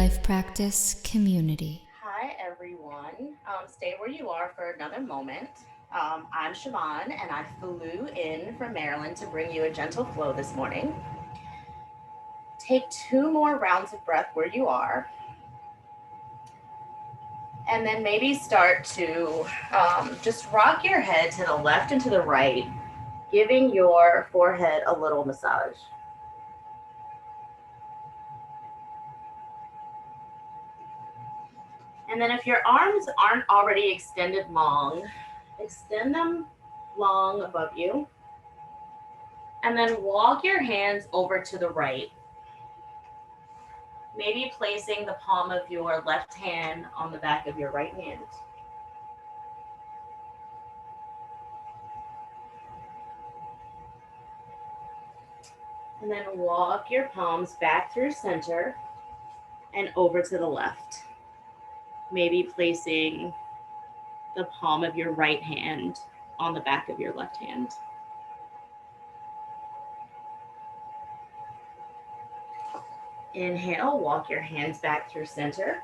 life practice community. Hi, everyone. Stay where you are for another moment. I'm Shavon, and I flew in from Maryland to bring you a gentle flow this morning. Take 2 more rounds of breath where you are, and then maybe start to just rock your head to the left and to the right, giving your forehead a little massage. And then if your arms aren't already extended long, extend them long above you. And then walk your hands over to the right. Maybe placing the palm of your left hand on the back of your right hand. And then walk your palms back through center and over to the left. Maybe placing the palm of your right hand on the back of your left hand. Inhale, walk your hands back through center.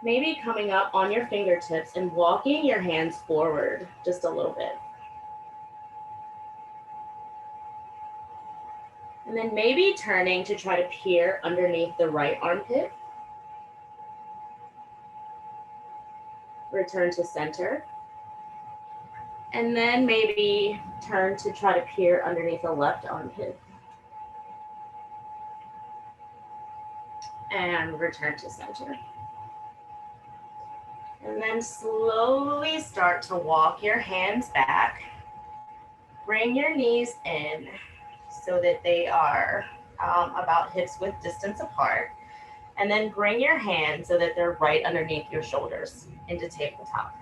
Maybe coming up on your fingertips and walking your hands forward just a little bit. And then maybe turning to try to peer underneath the right armpit. Return to center. And then maybe turn to try to peer underneath the left armpit. And return to center. And then slowly start to walk your hands back. Bring your knees in so that they are about hips width distance apart. And then bring your hands so that they're right underneath your shoulders into tabletop.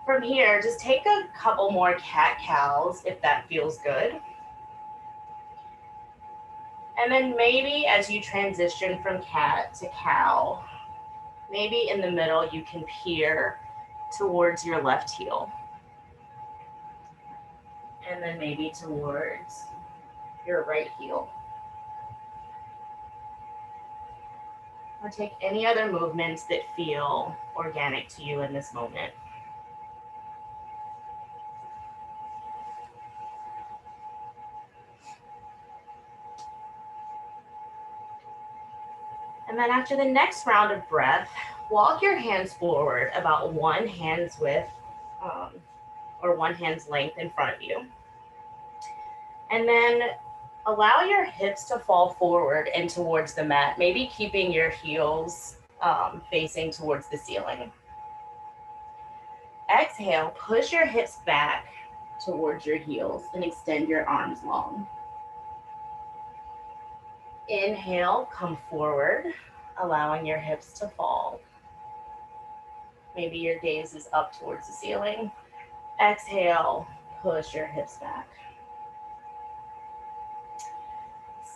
From here, just take a couple more cat-cows if that feels good. And then maybe as you transition from cat to cow, maybe in the middle you can peer towards your left heel. And then maybe towards your right heel. Or take any other movements that feel organic to you in this moment. And then after the next round of breath, walk your hands forward about one hand's width or one hand's length in front of you. And then allow your hips to fall forward and towards the mat, maybe keeping your heels facing towards the ceiling. Exhale, push your hips back towards your heels and extend your arms long. Inhale, come forward, allowing your hips to fall. Maybe your gaze is up towards the ceiling. Exhale, push your hips back.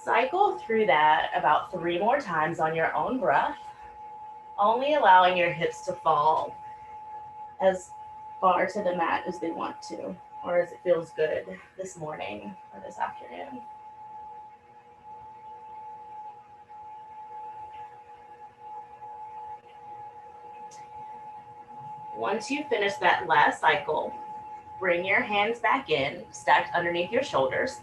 Cycle through that about 3 more times on your own breath, only allowing your hips to fall as far to the mat as they want to, or as it feels good this morning or this afternoon. Once you finish that last cycle, bring your hands back in, stacked underneath your shoulders.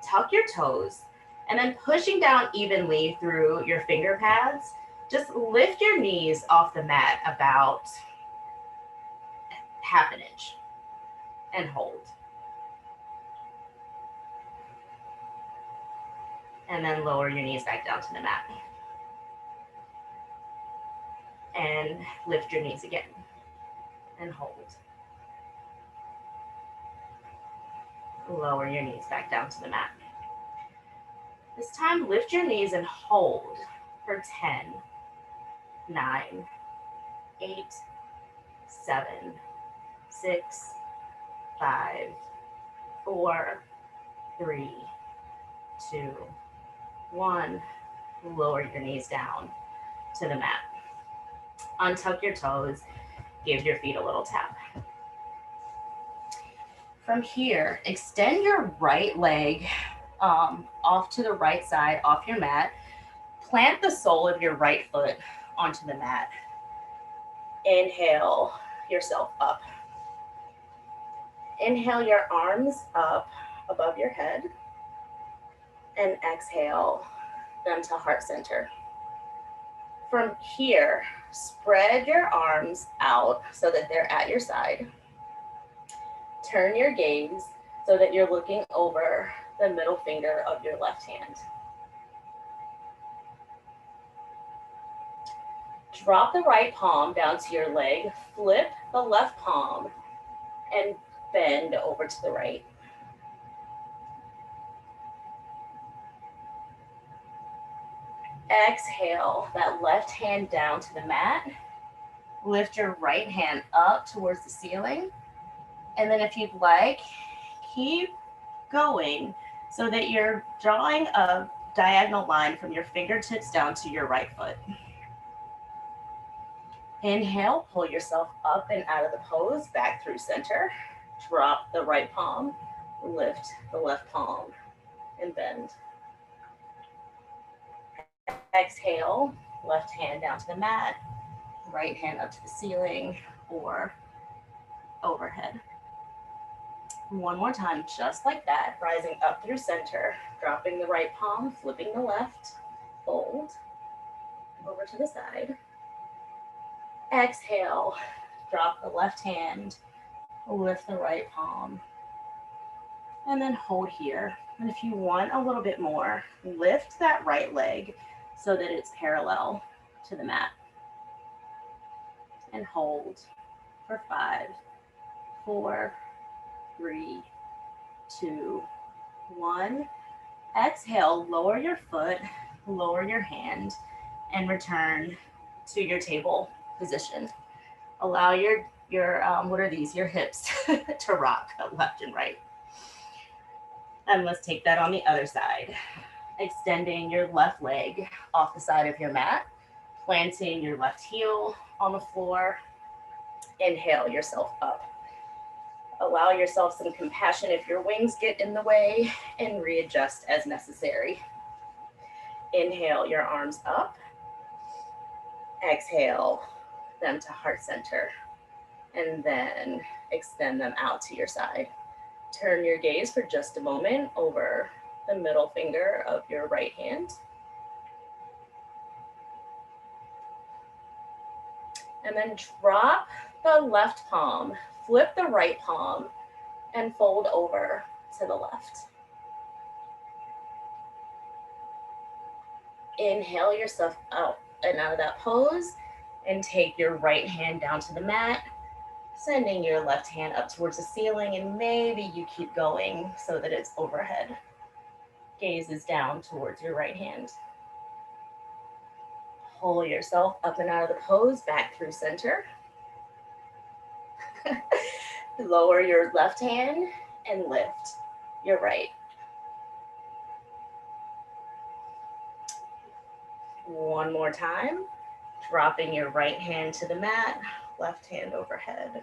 Tuck your toes, and then pushing down evenly through your finger pads, just lift your knees off the mat about half an inch and hold. And then lower your knees back down to the mat. And lift your knees again and hold. Lower your knees back down to the mat. This time, lift your knees and hold for 10, 9, 8, 7, 6, 5, 4, 3, 2, 1. Lower your knees down to the mat. Untuck your toes, give your feet a little tap. From here, extend your right leg off to the right side, off your mat. Plant the sole of your right foot onto the mat. Inhale yourself up. Inhale your arms up above your head, and exhale them to heart center. From here, spread your arms out so that they're at your side. Turn your gaze so that you're looking over the middle finger of your left hand. Drop the right palm down to your leg, flip the left palm, and bend over to the right. Exhale that left hand down to the mat. Lift your right hand up towards the ceiling. And then if you'd like, keep going so that you're drawing a diagonal line from your fingertips down to your right foot. Inhale, pull yourself up and out of the pose, back through center. Drop the right palm, lift the left palm, and bend. Exhale, left hand down to the mat, right hand up to the ceiling or overhead. One more time, just like that, rising up through center, dropping the right palm, flipping the left, fold, over to the side. Exhale, drop the left hand, lift the right palm, and then hold here. And if you want a little bit more, lift that right leg so that it's parallel to the mat. And hold for 5, 4, 3, 2, 1. Exhale, lower your foot, lower your hand, and return to your table position. Allow your what are these? Your hips to rock left and right. And let's take that on the other side. Extending your left leg off the side of your mat, planting your left heel on the floor. Inhale yourself up. Allow yourself some compassion if your wings get in the way, and readjust as necessary. Inhale your arms up. Exhale them to heart center, and then extend them out to your side. Turn your gaze for just a moment over the middle finger of your right hand. And then drop the left palm, flip the right palm, and fold over to the left. Inhale yourself out and out of that pose, and take your right hand down to the mat, sending your left hand up towards the ceiling, and maybe you keep going so that it's overhead. Gaze is down towards your right hand. Pull yourself up and out of the pose, back through center. Lower your left hand and lift your right. One more time, dropping your right hand to the mat, left hand overhead.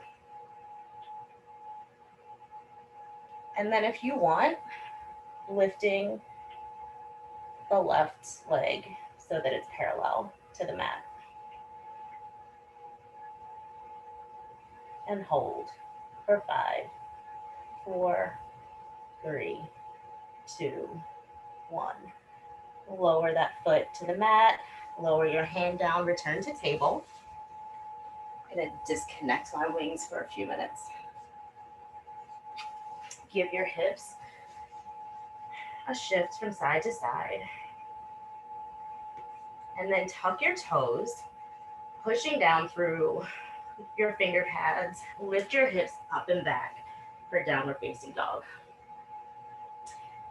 And then if you want, lifting the left leg so that it's parallel to the mat. And hold for 5, 4, 3, 2, 1. Lower that foot to the mat, lower your hand down, return to table. I'm gonna disconnect my wings for a few minutes. Give your hips a shift from side to side. And then tuck your toes, pushing down through your finger pads. Lift your hips up and back for downward facing dog.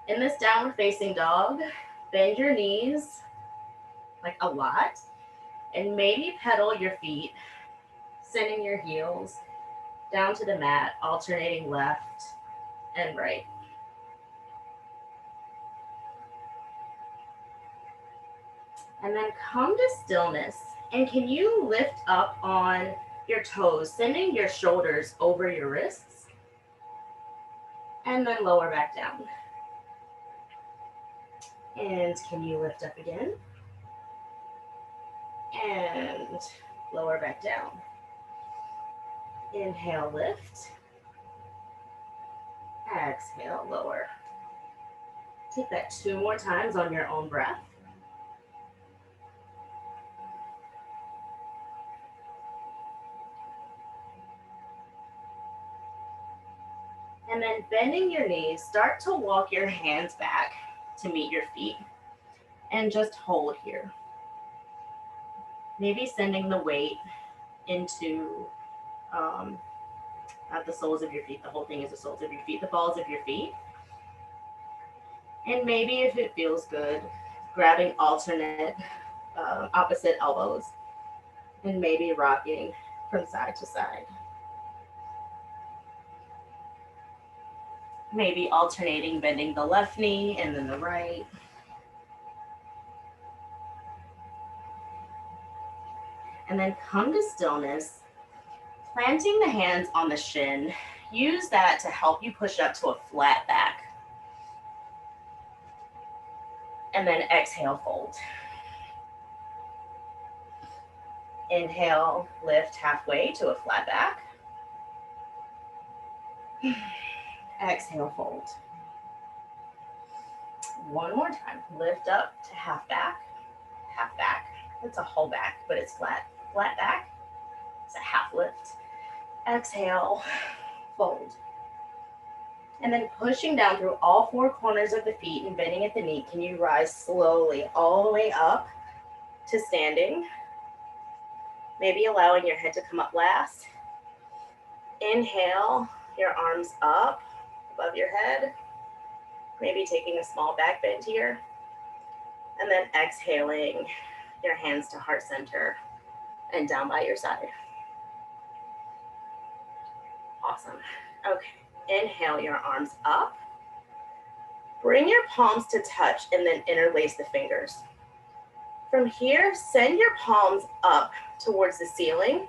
In this downward facing dog, bend your knees like a lot, and maybe pedal your feet, sending your heels down to the mat, alternating left and right. And then come to stillness. And can you lift up on your toes, sending your shoulders over your wrists, and then lower back down. And can you lift up again? And lower back down. Inhale, lift. Exhale, lower. Take that 2 more times on your own breath. And then bending your knees, start to walk your hands back to meet your feet. And just hold here. Maybe sending the weight into not the soles of your feet, the whole thing is the soles of your feet, the balls of your feet. And maybe if it feels good, grabbing alternate opposite elbows and maybe rocking from side to side. Maybe alternating, bending the left knee and then the right. And then come to stillness, planting the hands on the shin. Use that to help you push up to a flat back. And then exhale, fold. Inhale, lift halfway to a flat back. Exhale, fold. One more time. Lift up to half back, half back. It's a whole back, but it's flat. Flat back. It's a half lift. Exhale, fold. And then pushing down through all 4 corners of the feet and bending at the knee, can you rise slowly all the way up to standing? Maybe allowing your head to come up last. Inhale, your arms up above your head. Maybe taking a small back bend here. And then exhaling your hands to heart center and down by your side. Awesome. Okay, inhale your arms up. Bring your palms to touch and then interlace the fingers. From here, send your palms up towards the ceiling.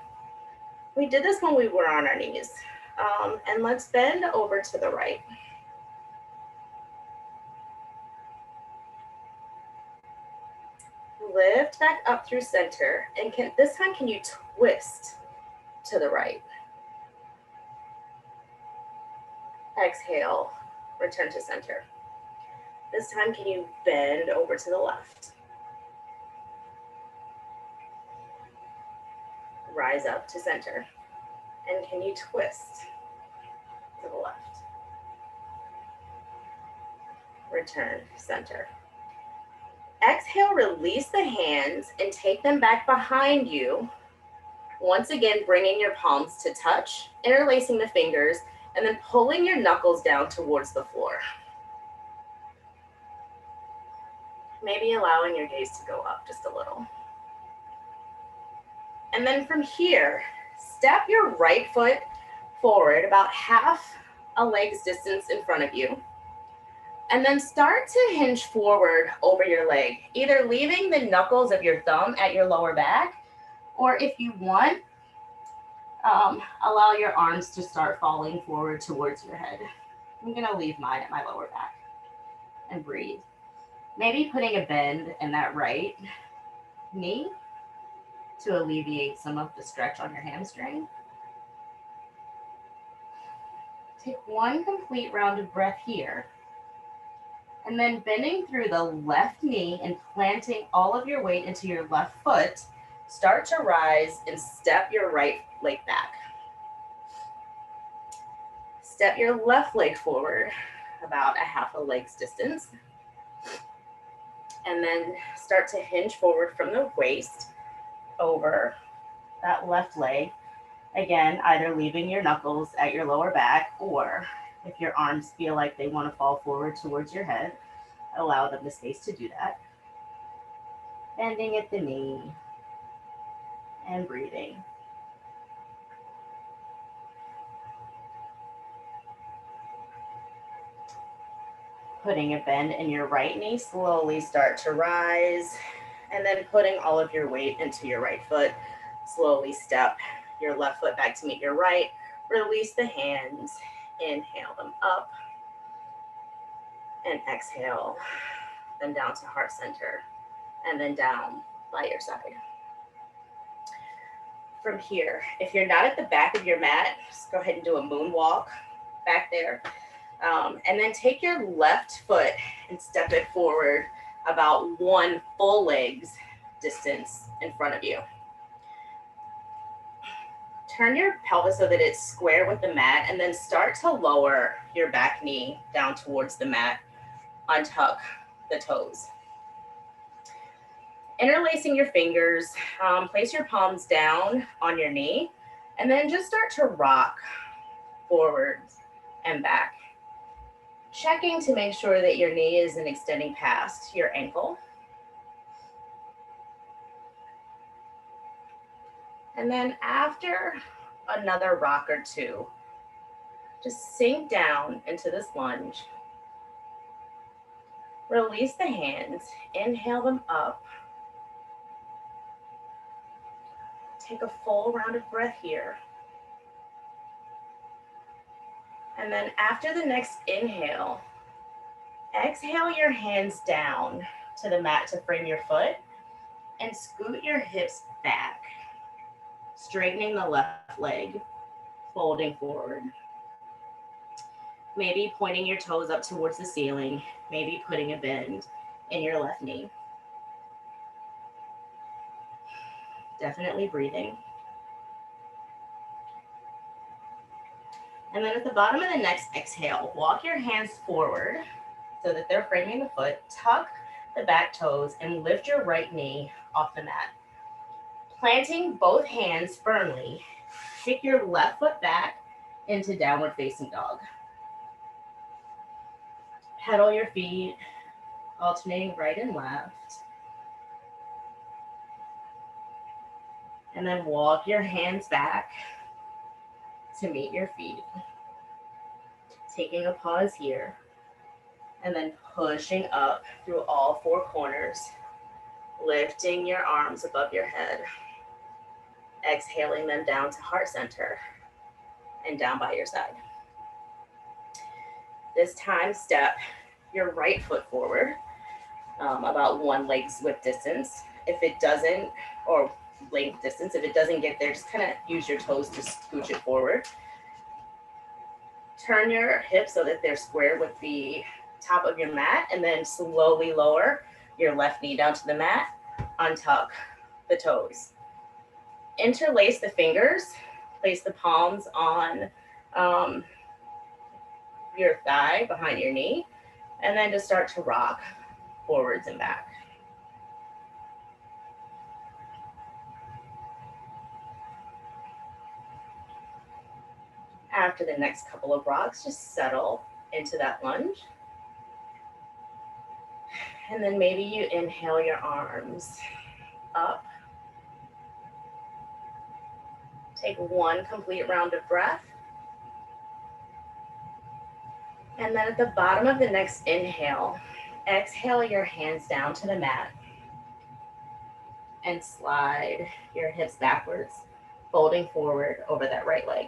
We did this when we were on our knees. And let's bend over to the right. Lift back up through center, and this time can you twist to the right? Exhale, return to center. This time can you bend over to the left? Rise up to center, and can you twist to the left? Return center. Exhale, release the hands and take them back behind you. Once again, bringing your palms to touch, interlacing the fingers, and then pulling your knuckles down towards the floor. Maybe allowing your gaze to go up just a little. And then from here, step your right foot forward about half a leg's distance in front of you. And then start to hinge forward over your leg, either leaving the knuckles of your thumb at your lower back, or if you want, allow your arms to start falling forward towards your head. I'm gonna leave mine at my lower back and breathe. Maybe putting a bend in that right knee to alleviate some of the stretch on your hamstring. Take one complete round of breath here. And then bending through the left knee and planting all of your weight into your left foot, start to rise and step your right leg back. Step your left leg forward about a half a leg's distance. And then start to hinge forward from the waist over that left leg. Again, either leaving your knuckles at your lower back, or if your arms feel like they want to fall forward towards your head, allow them the space to do that. Bending at the knee and breathing. Putting a bend in your right knee, slowly start to rise, and then putting all of your weight into your right foot. Slowly step your left foot back to meet your right. Release the hands, inhale them up, and exhale, then down to heart center, and then down by your side. From here, if you're not at the back of your mat, just go ahead and do a moonwalk back there. And then take your left foot and step it forward about 1 full leg's distance in front of you. Turn your pelvis so that it's square with the mat, and then start to lower your back knee down towards the mat. Untuck the toes. Interlacing your fingers, place your palms down on your knee, and then just start to rock forwards and back. Checking to make sure that your knee isn't extending past your ankle. And then after another rock or two, just sink down into this lunge. Release the hands, inhale them up. Take a full round of breath here. And then after the next inhale, exhale your hands down to the mat to frame your foot and scoot your hips back, straightening the left leg, folding forward. Maybe pointing your toes up towards the ceiling, maybe putting a bend in your left knee. Definitely breathing. And then at the bottom of the next exhale, walk your hands forward so that they're framing the foot. Tuck the back toes and lift your right knee off the mat. Planting both hands firmly, kick your left foot back into downward facing dog. Pedal your feet, alternating right and left. And then walk your hands back to meet your feet. Taking a pause here. And then pushing up through all 4 corners. Lifting your arms above your head. Exhaling them down to heart center and down by your side. This time, step your right foot forward about 1 leg's width distance. If it doesn't, or length distance, if it doesn't get there, just kind of use your toes to scooch it forward. Turn your hips so that they're square with the top of your mat, and then slowly lower your left knee down to the mat. Untuck the toes. Interlace the fingers. Place the palms on your thigh behind your knee, and then just start to rock forwards and back. After the next couple of rocks, just settle into that lunge. And then maybe you inhale your arms up. Take 1 complete round of breath. And then at the bottom of the next inhale, exhale your hands down to the mat and slide your hips backwards, folding forward over that right leg.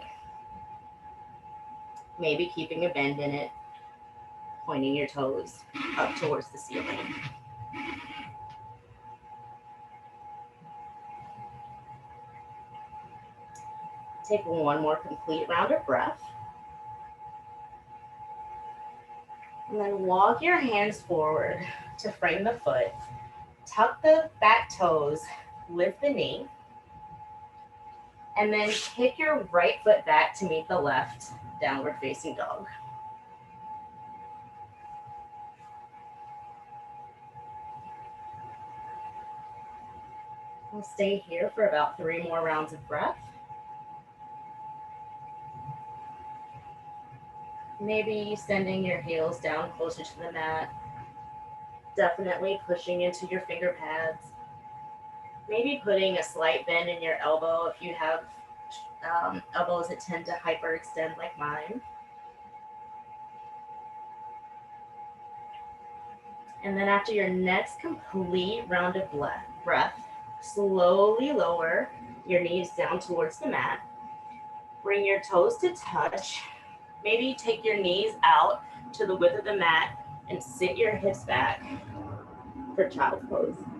Maybe keeping a bend in it, pointing your toes up towards the ceiling. Take 1 more complete round of breath. And then walk your hands forward to frame the foot. Tuck the back toes, lift the knee. And then kick your right foot back to meet the left, downward facing dog. We'll stay here for about 3 more rounds of breath. Maybe sending your heels down closer to the mat. Definitely pushing into your finger pads. Maybe putting a slight bend in your elbow if you have elbows that tend to hyperextend like mine. And then after your next complete round of breath, slowly lower your knees down towards the mat. Bring your toes to touch. Maybe take your knees out to the width of the mat and sit your hips back. for child pose.